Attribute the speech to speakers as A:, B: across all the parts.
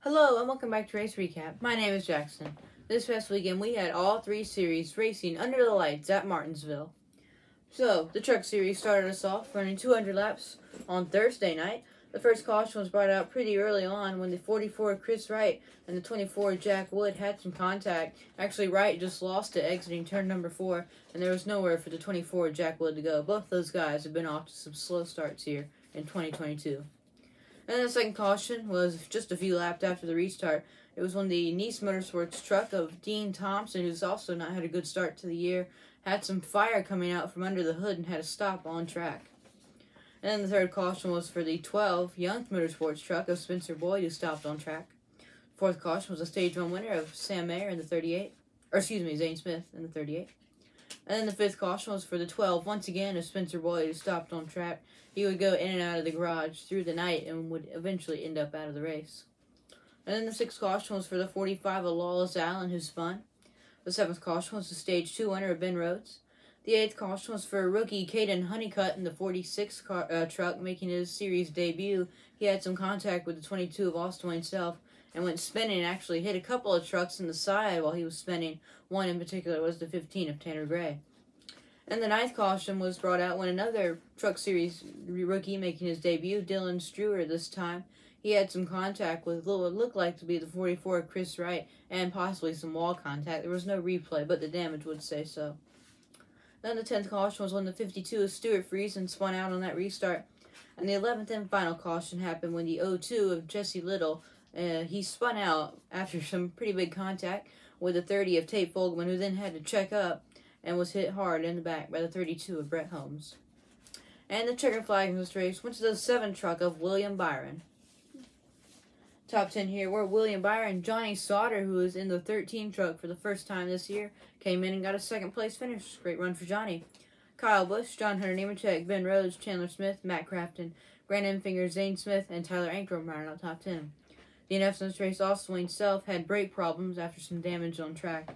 A: Hello and welcome back to Race Recap. My name is Jackson. This past weekend we had all three series racing under the lights at Martinsville. So, the truck series started us off running 200 laps on Thursday night. The first caution was brought out pretty early on when the 44 Chris Wright and the 24 Jack Wood had some contact. Actually, Wright just lost it exiting turn number 4, and there was nowhere for the 24 Jack Wood to go. Both those guys have been off to some slow starts here in 2022. And the second caution was just a few laps after the restart. It was when the Nice Motorsports truck of Dean Thompson, who's also not had a good start to the year, had some fire coming out from under the hood and had to stop on track. And then the third caution was for the 12 Young Motorsports truck of Spencer Boyd, who stopped on track. Fourth caution was a Stage 1 winner of Sam Mayer in the 38. Zane Smith in the 38. And then the fifth caution was for the 12, once again, of Spencer Boyd, who stopped on track. He would go in and out of the garage through the night and would eventually end up out of the race. And then the sixth caution was for the 45 of Lawless Allen, who spun. The seventh caution was the Stage 2 winner of Ben Rhodes. The eighth caution was for rookie Caden Honeycutt in the 46 truck, making his series debut. He had some contact with the 22 of Austin Wayne Self and went spinning and actually hit a couple of trucks in the side while he was spinning. One in particular was the 15 of Tanner Gray. And the ninth caution was brought out when another Truck Series rookie making his debut, Dylan Struer this time. He had some contact with what looked like to be the 44 Chris Wright and possibly some wall contact. There was no replay, but the damage would say so. Then the 10th caution was when the 52 of Stuart Friesen spun out on that restart. And the 11th and final caution happened when the 02 of Jesse Little, he spun out after some pretty big contact with the 30 of Tate Fogelman, who then had to check up and was hit hard in the back by the 32 of Brett Holmes. And the checkered flag in this race went to the 7 truck of William Byron. Top 10 here were William Byron, Johnny Sauter, who was in the 13 truck for the first time this year, came in and got a second place finish. Great run for Johnny. Kyle Busch, John Hunter Nemechek, Ben Rhodes, Chandler Smith, Matt Crafton, Grant Enfinger, Zane Smith, and Tyler Ankrum rounded out top 10. DNFs in this race, Austin Wayne Self had brake problems after some damage on track.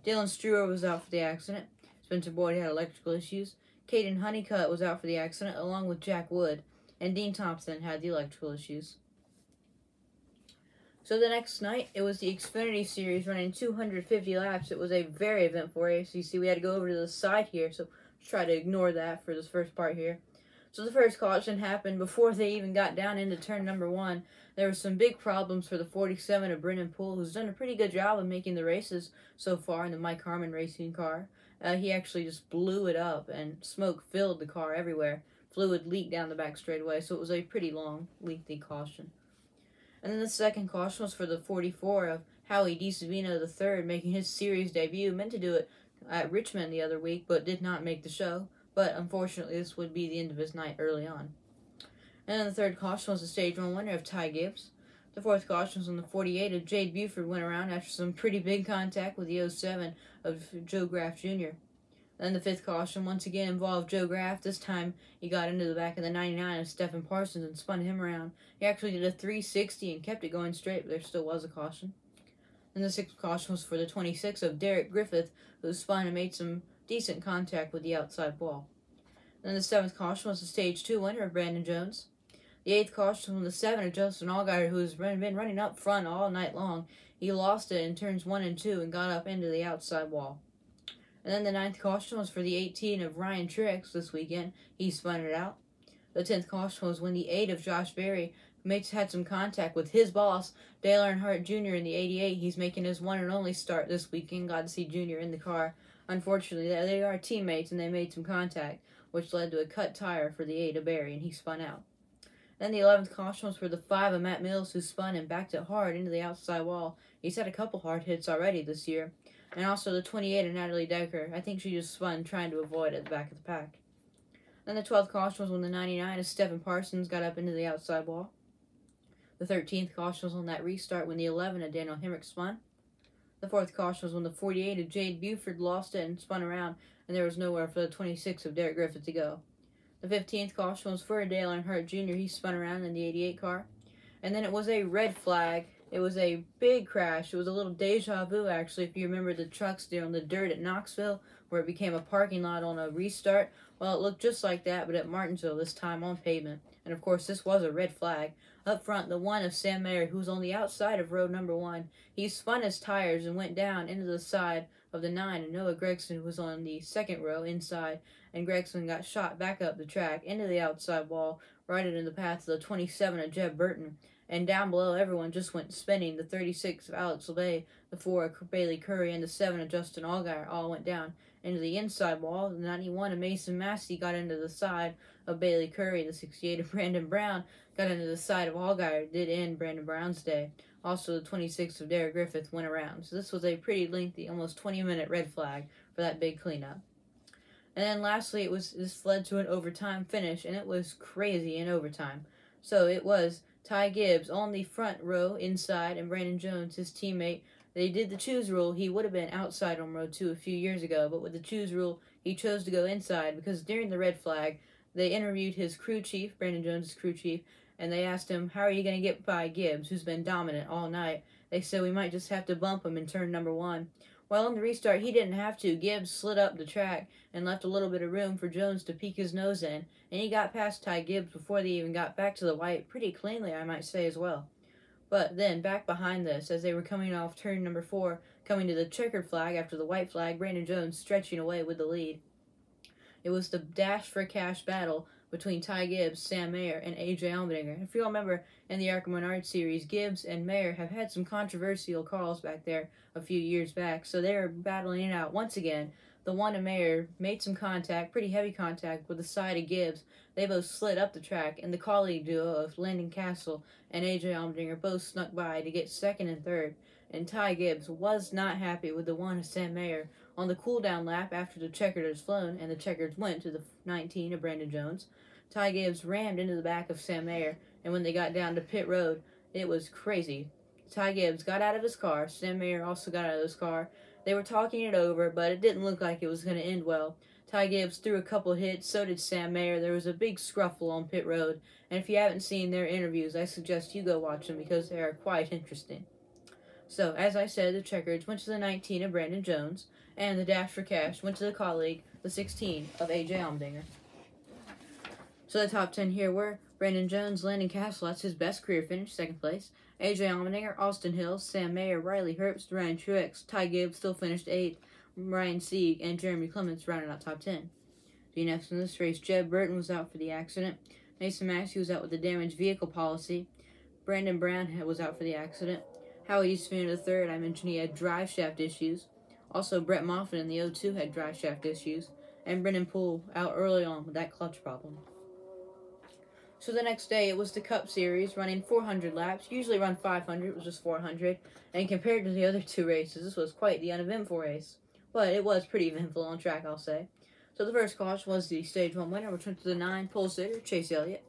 A: Dylan Struer was out for the accident. Spencer Boyd had electrical issues. Caden Honeycutt was out for the accident, along with Jack Wood. And Dean Thompson had the electrical issues. So the next night, it was the Xfinity Series running 250 laps. It was a very eventful race. You see, we had to go over to the side here, so let's try to ignore that for this first part here. So the first caution happened before they even got down into turn number 1. There were some big problems for the 47 of Brennan Poole, who's done a pretty good job of making the races so far in the Mike Harmon racing car. He actually just blew it up, and smoke filled the car everywhere. Fluid leaked down the back straightaway, so it was a pretty long, lengthy caution. And then the second caution was for the 44 of Howie DiSavino III, making his series debut. Meant to do it at Richmond the other week, but did not make the show. But unfortunately, this would be the end of his night early on. And then the third caution was the Stage 1 winner of Ty Gibbs. The fourth caution was on the 48 of Jade Buford went around after some pretty big contact with the 07 of Joe Graff Jr. Then the fifth caution once again involved Joe Graff. This time he got into the back of the 99 of Stephen Parsons and spun him around. He actually did a 360 and kept it going straight, but there still was a caution. Then the sixth caution was for the 26 of Derek Griffith, who spun and made some decent contact with the outside wall. Then the seventh caution was the Stage 2 winner of Brandon Jones. The eighth caution was the 7 of Justin Allgaier, who has been running up front all night long. He lost it in turns 1 and 2 and got up into the outside wall. And then the ninth caution was for the 18 of Ryan Truex this weekend. He spun it out. The 10th caution was when the 8 of Josh Berry had some contact with his boss, Dale Earnhardt Jr. in the 88. He's making his one and only start this weekend. Got to see Jr. in the car. Unfortunately, they are teammates and they made some contact, which led to a cut tire for the 8 of Berry, and he spun out. Then the 11th caution was for the 5 of Matt Mills, who spun and backed it hard into the outside wall. He's had a couple hard hits already this year. And also the 28 of Natalie Decker. I think she just spun trying to avoid at the back of the pack. Then the 12th caution was when the 99 of Stephen Parsons got up into the outside wall. The 13th caution was on that restart when the 11 of Daniel Hemrick spun. The 4th caution was when the 48 of Jade Buford lost it and spun around, and there was nowhere for the 26 of Derek Griffith to go. The 15th caution was for Dale Earnhardt Jr. He spun around in the 88 car. And then it was a red flag. It was a big crash. It was a little deja vu, actually, if you remember the trucks there on the dirt at Knoxville, where it became a parking lot on a restart. Well, it looked just like that, but at Martinsville, this time on pavement. And, of course, this was a red flag. Up front, the one of Sam Mayer, who was on the outside of row number 1. He spun his tires and went down into the side of the 9, and Noah Gregson was on the second row inside, and Gregson got shot back up the track into the outside wall, right into the path of the 27 of Jeb Burton. And down below, everyone just went spinning. The 36 of Alex LeBay, the 4 of Bailey Curry, and the 7 of Justin Allgaier all went down into the inside wall. The 91 of Mason Massey got into the side of Bailey Curry. The 68 of Brandon Brown got into the side of Allgaier. Did end Brandon Brown's day. Also, the 26 of Derek Griffith went around. So this was a pretty lengthy, almost 20-minute red flag for that big cleanup. And then lastly, this led to an overtime finish, and it was crazy in overtime. So it was Ty Gibbs on the front row inside, and Brandon Jones, his teammate. They did the choose rule. He would have been outside on row 2 a few years ago, but with the choose rule, he chose to go inside because during the red flag, they interviewed his crew chief, Brandon Jones' crew chief, and they asked him, how are you going to get by Gibbs, who's been dominant all night? They said, we might just have to bump him in turn number 1. Well, on the restart, he didn't have to. Gibbs slid up the track and left a little bit of room for Jones to peek his nose in, and he got past Ty Gibbs before they even got back to the white pretty cleanly, I might say, as well. But then, back behind this, as they were coming off turn number 4, coming to the checkered flag after the white flag, Brandon Jones stretching away with the lead. It was the dash for cash battle between Ty Gibbs, Sam Mayer, and A.J. Allmendinger. If you remember, in the ARCA Menard series, Gibbs and Mayer have had some controversial calls back there a few years back, so they were battling it out once again. The one of Mayer made some contact, pretty heavy contact, with the side of Gibbs. They both slid up the track, and the colleague duo of Landon Castle and A.J. Allmendinger both snuck by to get second and third, and Ty Gibbs was not happy with the one of Sam Mayer. On the cool-down lap after the checkered was flown, and the checkers went to the 19 of Brandon Jones, Ty Gibbs rammed into the back of Sam Mayer, and when they got down to pit road, it was crazy. Ty Gibbs got out of his car. Sam Mayer also got out of his car. They were talking it over, but it didn't look like it was going to end well. Ty Gibbs threw a couple hits, so did Sam Mayer. There was a big scruffle on pit road, and if you haven't seen their interviews, I suggest you go watch them because they are quite interesting. So, as I said, the checkers went to the 19 of Brandon Jones, and the dash for cash went to the colleague, the 16 of A.J. Allmendinger. So the top 10 here were Brandon Jones, Landon Castle, that's his best career finish, second place. A.J. Allmendinger, Austin Hills, Sam Mayer, Riley Herbst, Ryan Truex, Ty Gibbs still finished 8th, Ryan Sieg, and Jeremy Clements rounded out top 10. Next in this race, Jeb Burton was out for the accident. Mason Massey was out with the damaged vehicle policy. Brandon Brown was out for the accident. Howie Eastman III, I mentioned he had drive shaft issues. Also, Brett Moffitt in the 02 had drive shaft issues. And Brennan Poole out early on with that clutch problem. So the next day, it was the Cup Series, running 400 laps. Usually run 500, it was just 400. And compared to the other 2 races, this was quite the uneventful race. But it was pretty eventful on track, I'll say. So the first caution was the Stage 1 winner, which went to the 9 pole sitter, Chase Elliott.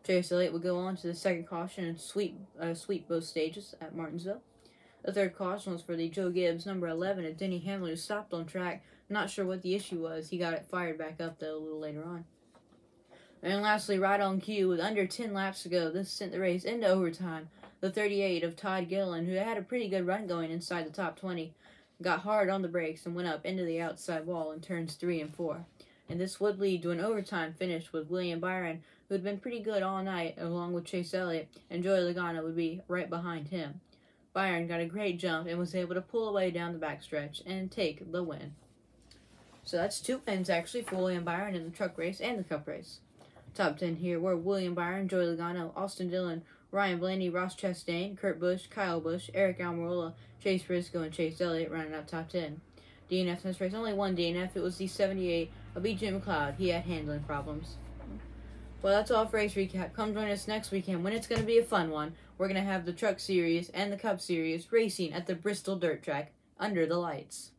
A: Chase Elliott would go on to the second caution and sweep both stages at Martinsville. The third caution was for the Joe Gibbs, number 11, of Denny Hamlin, who stopped on track. Not sure what the issue was. He got it fired back up, though, a little later on. And lastly, right on cue, with under 10 laps to go, this sent the race into overtime. The 38 of Todd Gilliland, who had a pretty good run going inside the top 20, got hard on the brakes and went up into the outside wall in turns 3 and 4. And this would lead to an overtime finish with William Byron, who had been pretty good all night, along with Chase Elliott, and Joey Logano would be right behind him. Byron got a great jump and was able to pull away down the backstretch and take the win. So that's 2 wins, actually, for William Byron in the truck race and the Cup race. Top 10 here were William Byron, Joey Logano, Austin Dillon, Ryan Blaney, Ross Chastain, Kurt Busch, Kyle Busch, Eric Almirola, Chase Briscoe, and Chase Elliott rounding out top 10. DNF in this race, only one DNF. It was the 78 of B.J. McLeod. He had handling problems. Well, that's all for race recap. Come join us next weekend when it's going to be a fun one. We're going to have the Truck Series and the Cup Series racing at the Bristol Dirt Track under the lights.